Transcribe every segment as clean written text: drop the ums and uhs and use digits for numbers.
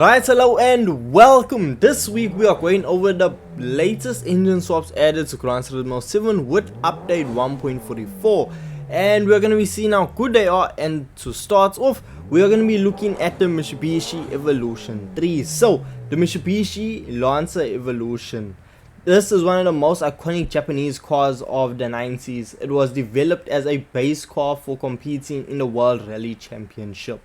Alright, hello and welcome. This week we are going over the latest engine swaps added to Gran Turismo 7 with update 1.44, and we're going to be seeing how good they are. And to start off, we are going to be looking at the Mitsubishi Evolution 3. So the Mitsubishi Lancer Evolution, this is one of the most iconic Japanese cars of the 90s. It was developed as a base car for competing in the World Rally Championship.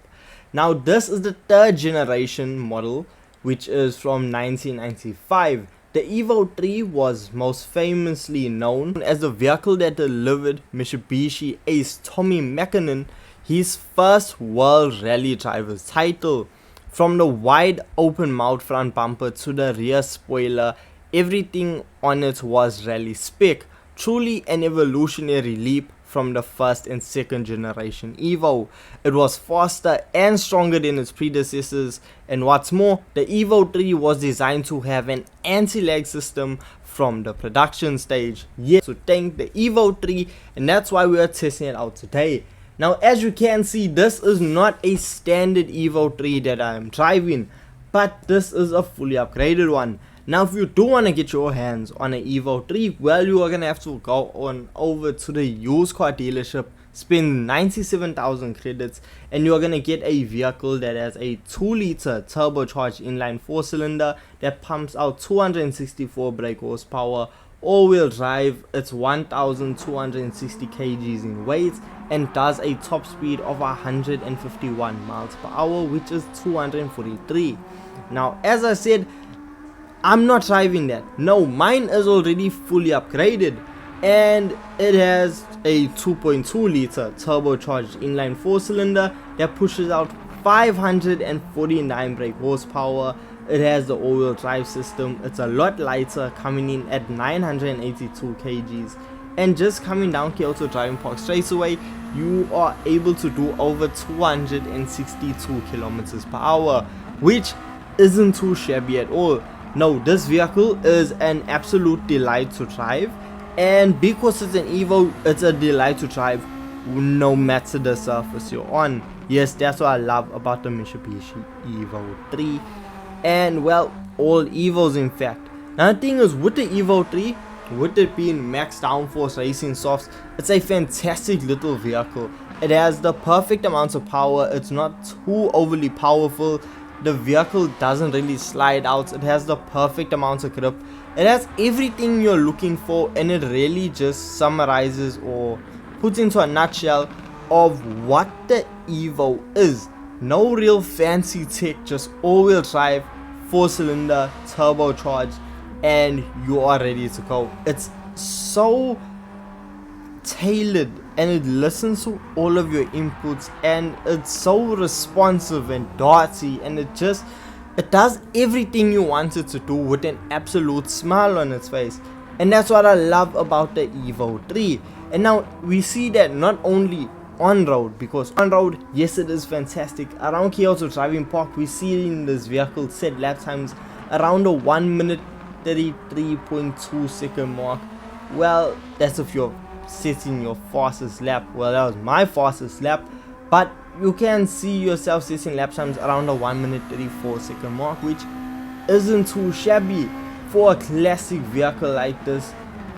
Now this is the third generation model, which is from 1995. The Evo 3 was most famously known as the vehicle that delivered Mitsubishi ace Tommy Mäkinen his first World Rally Driver's title. From the wide open mouth front bumper to the rear spoiler, everything on it was rally spec. Truly an evolutionary leap from the first and second generation Evo. It was faster and stronger than its predecessors, and what's more, the Evo 3 was designed to have an anti-lag system from the production stage. Yes, so thank the Evo 3, and that's why we are testing it out today. Now as you can see, this is not a standard Evo 3 that I am driving, but this is a fully upgraded one. Now if you do want to get your hands on an Evo 3, well, you are going to have to go on over to the used car dealership, spend 97,000 credits, and you are going to get a vehicle that has a 2-liter turbocharged inline 4-cylinder that pumps out 264 brake horsepower, all-wheel drive. It's 1,260 kgs in weight and does a top speed of 151 miles per hour, which is 243. Now as I said, I'm not driving that. No, mine is already fully upgraded, and it has a 2.2 liter turbocharged inline 4-cylinder that pushes out 549 brake horsepower. It has the all-wheel drive system. It's a lot lighter, coming in at 982 kgs, and just coming down Kyoto Driving Park straight away, you are able to do over 262 kilometers per hour, which isn't too shabby at all. No, this vehicle is an absolute delight to drive, and because it's an Evo, it's a delight to drive no matter the surface you're on. Yes, that's what I love about the Mitsubishi Evo 3, and well, all Evos in fact. Now the thing is, with the Evo 3, with it being max downforce racing softs, it's a fantastic little vehicle. It has the perfect amount of power. It's not too overly powerful. The vehicle doesn't really slide out. It has the perfect amount of grip. It has everything you're looking for, and it really just summarizes or puts into a nutshell of what the Evo is. No real fancy tech, just all-wheel drive, 4-cylinder, turbocharged, and you are ready to go. It's so tailored, and it listens to all of your inputs, and it's so responsive and darty, and it does everything you want it to do with an absolute smile on its face. And that's what I love about the Evo 3. And now we see that not only on road, because on road, yes, it is fantastic. Around Kyoto Driving Park, we see in this vehicle set lap times around the 1 minute 33.2 second mark. Well, that's if you're setting your fastest lap. Well, that was my fastest lap, but you can see yourself setting lap times around the 1 minute 34 second mark, which isn't too shabby for a classic vehicle like this.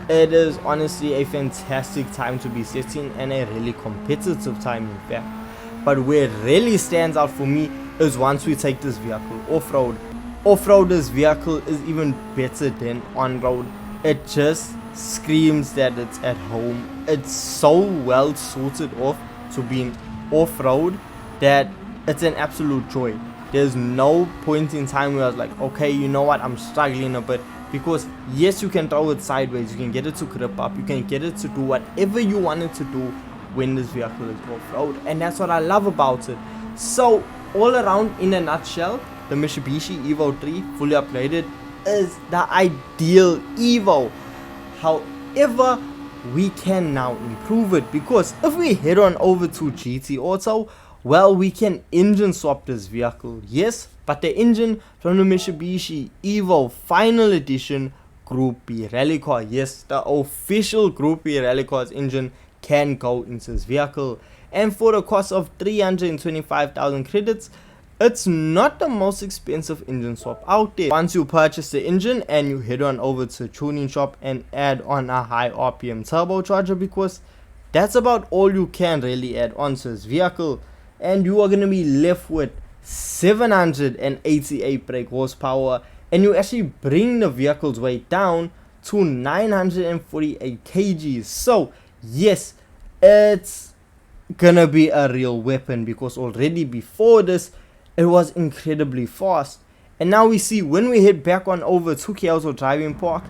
It is honestly a fantastic time to be setting, and a really competitive time in fact. But where it really stands out for me is once we take this vehicle off-road. Off-road, this vehicle is even better than on-road. It just screams that it's at home. It's so well suited off to being off-road that it's an absolute joy. There's no point in time where I was like, okay, you know what, I'm struggling a bit, because yes, you can throw it sideways, you can get it to grip up, you can get it to do whatever you want it to do when this vehicle is off-road, and that's what I love about it. So all around, in a nutshell, the Mitsubishi Evo 3 fully upgraded is the ideal Evo. However, we can now improve it, because if we head on over to GT Auto, well, we can engine swap this vehicle, yes, but the engine from the Mitsubishi Evo Final Edition Group B Rally Car, yes, the official Group B Rally Car's engine can go into this vehicle, and for the cost of 325,000 credits, It's not the most expensive engine swap out there. Once you purchase the engine and you head on over to a tuning shop and add on a high RPM turbocharger, because that's about all you can really add on to this vehicle, and you are going to be left with 788 brake horsepower, and you actually bring the vehicle's weight down to 948 kgs. So yes, it's gonna be a real weapon, because already before this it was incredibly fast. And now we see, when we head back on over to Kyoto Driving Park,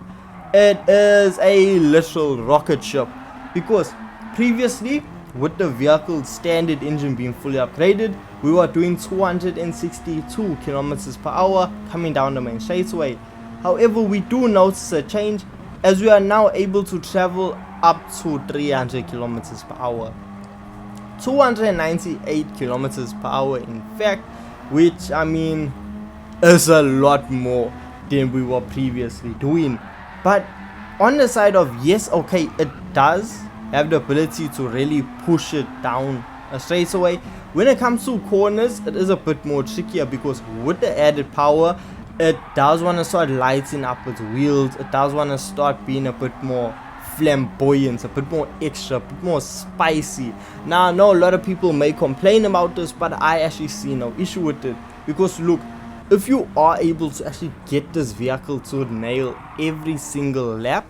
it is a literal rocket ship, because previously, with the vehicle's standard engine being fully upgraded, we were doing 262 kilometers per hour coming down the main straightaway. However, we do notice a change, as we are now able to travel up to 300 kilometers per hour. 298 kilometers per hour in fact, which I mean is a lot more than we were previously doing. But on the side of, yes, okay, it does have the ability to really push it down a straightaway. When it comes to corners, it is a bit more trickier, because with the added power, it does want to start lighting up its wheels. It does want to start being a bit more flamboyant, a bit more extra, a bit more spicy. Now I know a lot of people may complain about this, but I actually see no issue with it, because look, if you are able to actually get this vehicle to nail every single lap,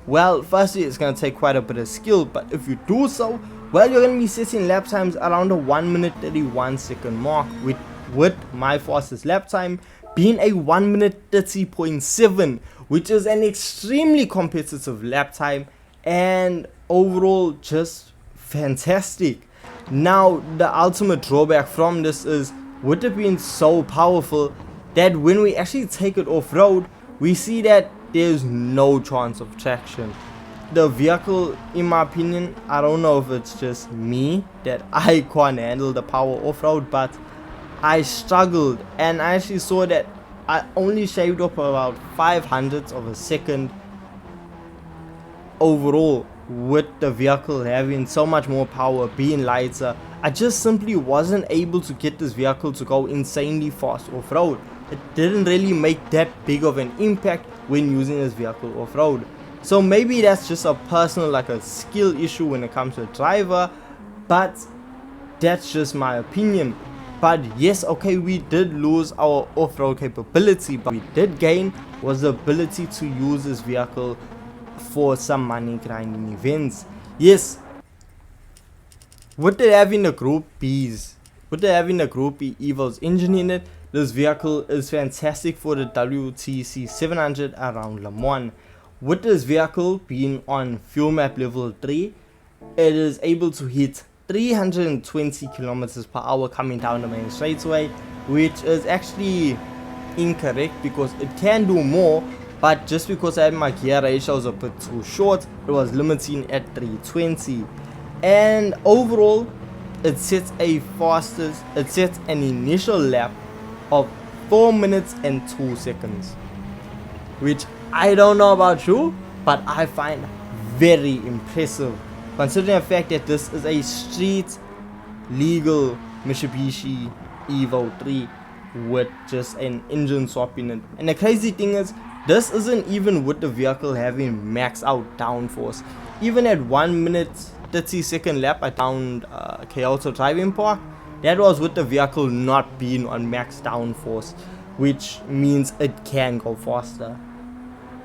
well, firstly it's going to take quite a bit of skill, but if you do so, well, you're going to be setting lap times around the 1 minute 31 second mark, with my fastest lap time being a 1 minute 30.7, which is an extremely competitive lap time, and overall just fantastic. Now the ultimate drawback from this is, with it being so powerful, that when we actually take it off-road, we see that there's no chance of traction. The vehicle, in my opinion, I don't know if it's just me that I can't handle the power off-road, but I struggled, and I actually saw that I only shaved up about 0.05 of a second overall, with the vehicle having so much more power, being lighter. I just simply wasn't able to get this vehicle to go insanely fast off-road. It didn't really make that big of an impact when using this vehicle off-road. So maybe that's just a personal, like a skill issue when it comes to a driver, but that's just my opinion. But yes, okay, we did lose our off-road capability, but we did gain was the ability to use this vehicle for some money grinding events. Yes, with it having the Group B Evo's engine in it, this vehicle is fantastic for the WTC 700 around Le Mans. With this vehicle being on fuel map level 3, it is able to hit 320 kilometers per hour coming down the main straightaway, which is actually incorrect, because it can do more, but just because I had my gear ratios a bit too short, it was limiting at 320. And overall, it sets an initial lap of 4 minutes and 2 seconds, which I don't know about you, but I find very impressive, considering the fact that this is a street legal Mitsubishi Evo 3 with just an engine swap in it. And the crazy thing is, this isn't even with the vehicle having max out downforce. Even at 1 minute 30 second lap around Kyoto Driving Park, that was with the vehicle not being on max downforce, which means it can go faster.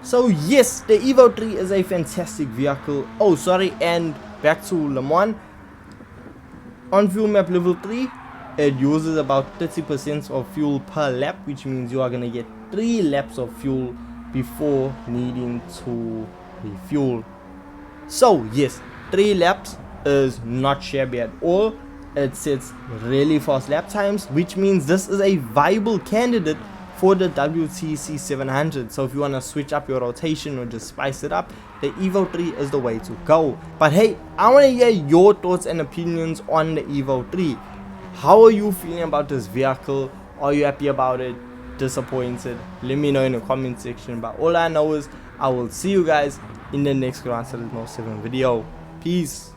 So yes, the Evo 3 is a fantastic vehicle. Oh sorry, and back to Le Mans. On fuel map level 3, it uses about 30% of fuel per lap, which means you are gonna get 3 laps of fuel before needing to refuel. So yes, 3 laps is not shabby at all. It sets really fast lap times, which means this is a viable candidate for the WTC 700. So if you want to switch up your rotation or just spice it up, the Evo 3 is the way to go. But hey, I want to hear your thoughts and opinions on the Evo 3. How are you feeling about this vehicle? Are you happy about it? Disappointed? Let me know in the comment section. But all I know is I will see you guys in the next Gran Turismo 7 video. Peace.